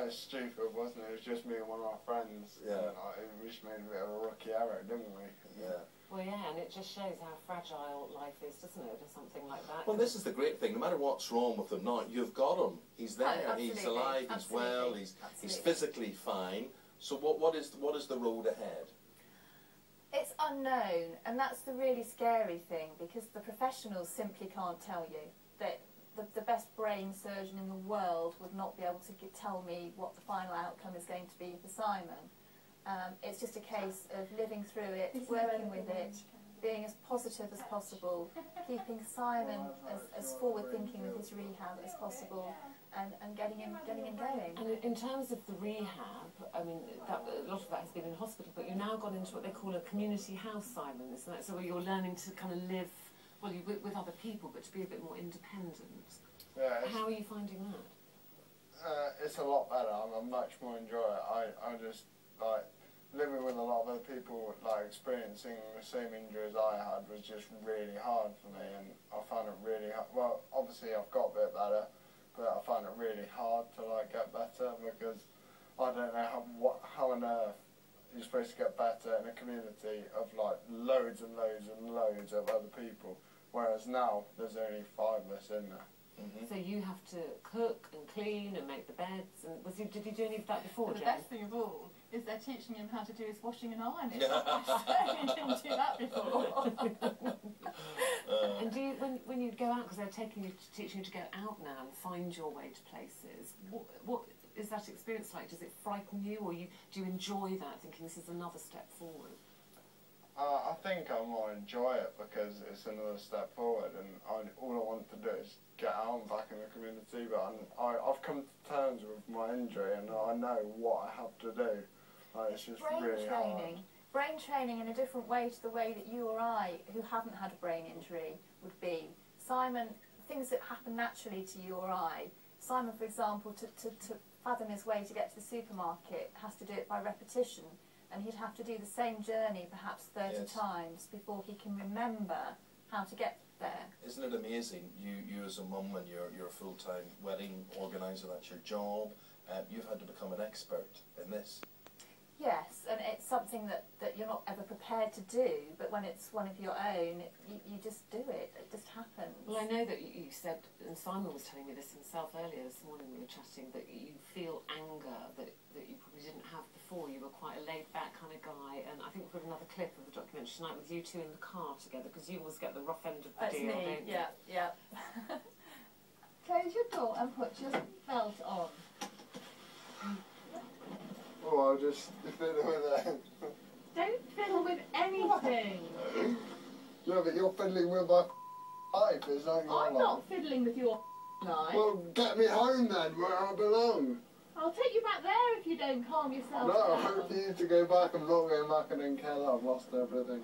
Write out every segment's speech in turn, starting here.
quite stupid, wasn't it? It was just me and one of our friends. Yeah. And we just made a bit of a rookie error, didn't we? Yeah. Well, yeah, and it just shows how fragile life is, doesn't it, or something like that? Well, this is the great thing. No matter what's wrong with him now, you've got him. He's there. Oh, he's alive. He's well. He's physically fine. So what is the road ahead? It's unknown, and that's the really scary thing, because the professionals simply can't tell you. That the best brain surgeon in the world would not be able to tell me what the final outcome is going to be for Simon. It's just a case of living through it, working with it, being as positive as possible, keeping Simon as forward-thinking with his rehab as possible, and getting him going. And in terms of the rehab, I mean, a lot of that has been in hospital, but you've now gone into what they call a community house, Simon, isn't it? So where you're learning to kind of live, well, with other people, but to be a bit more independent. Yeah. How are you finding that? It's a lot better. I much more enjoy it. I just, like, living with a lot of other people, like, experiencing the same injuries I had was just really hard for me, and I found it really hard. Well, obviously I've got a bit better, but I find it really hard to, like, get better, because I don't know how on earth you're supposed to get better in a community of, like, loads and loads and loads of other people, whereas now there's only 5 of us in there. Mm-hmm. So you have to cook and clean and make the beds, and did you do any of that before, The Jen? best thing of all is they're teaching him how to do his washing and ironing. He didn't do that before. And do you, when you go out, because they're teaching you to go out now and find your way to places, what is that experience like? Does it frighten you, or do you enjoy that, thinking this is another step forward? I think I more enjoy it because it's another step forward, and all I want to do is get out and back in the community. But I've come to terms with my injury, and I know what I have to do. It's just really hard. Brain training in a different way to the way that you or I, who haven't had a brain injury, would be. Simon, things that happen naturally to you or I. Simon, for example, to fathom his way to get to the supermarket, has to do it by repetition. And he'd have to do the same journey perhaps 30 times before he can remember how to get there. Isn't it amazing? You as a mum, and you're a full-time wedding organiser, that's your job, you've had to become an expert in this. Yes, and it's something that you're not ever prepared to do, but when it's one of your own, you just do it. It just happens. Well, I know that you said, and Simon was telling me this himself earlier this morning when we were chatting, that you feel anger that you probably didn't have before. You were quite a laid-back kind of guy, and I think we've got another clip of the documentary tonight with you two in the car together, because you always get the rough end of the deal, don't you? Yeah. Close your door and put your belt on. Oh, I'll just fiddle with it. Don't fiddle with anything. Yeah, but you're fiddling with my life, it's not your I'm not fiddling with your life. Well, get me home then, where I belong. I'll take you back there if you don't calm yourself No, down. I hope for you to go back. I'm not going back and then care that I've lost everything.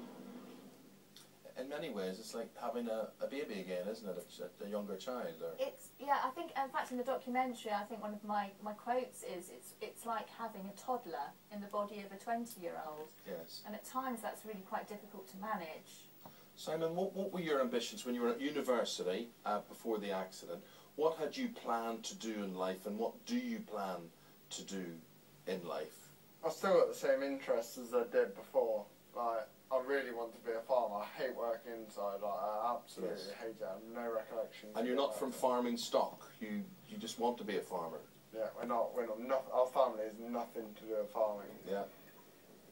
In many ways, it's like having a baby again, isn't it? A younger child. Or... I think, in fact, in the documentary, I think one of my quotes is, it's like having a toddler in the body of a 20-year-old. Yes. And at times that's really quite difficult to manage. Simon, what were your ambitions when you were at university before the accident? What had you planned to do in life, and what do you plan to do in life? I've still got the same interests as I did before. Like, I really want to be a farmer. I hate working inside. Like, I absolutely hate it. I have no recollection. And you're not from farming stock. You just want to be a farmer. Yeah, we're not. Our family has nothing to do with farming. Yeah.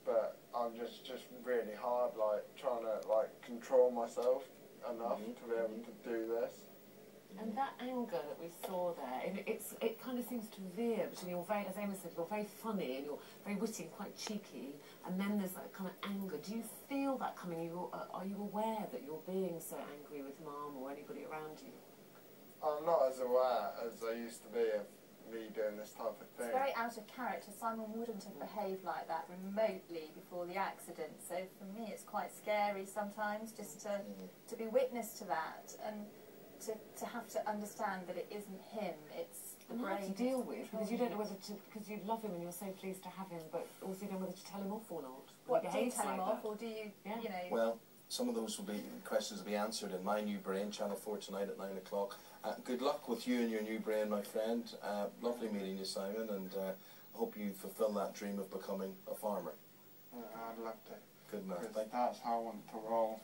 But I'm just really hard, like, trying to, like, control myself enough to be able to do this. And that anger that we saw there, it kind of seems to veer between you're very, as Amy said, you're very funny and you're very witty and quite cheeky, and then there's that kind of anger. Do you feel that coming? Are you aware that you're being so angry with Mum or anybody around you? I'm not as aware as I used to be of me doing this type of thing. It's very out of character. Simon wouldn't have behaved like that remotely before the accident, so for me it's quite scary sometimes just to be witness to that, and to have to understand that it isn't him, it's the brain. Hard to deal with, because you don't know whether to, because you love him and you're so pleased to have him, but also you don't know whether to tell him off or not. What, do you tell him off, or do you, you know... Well, some of those questions will be answered in My New Brain, Channel 4 tonight at 9 o'clock, Good luck with you and your new brain, my friend. Lovely meeting you, Simon, and I hope you fulfil that dream of becoming a farmer. Yeah, I'd love to. Good man. Because Thank you. that's how I want to roll.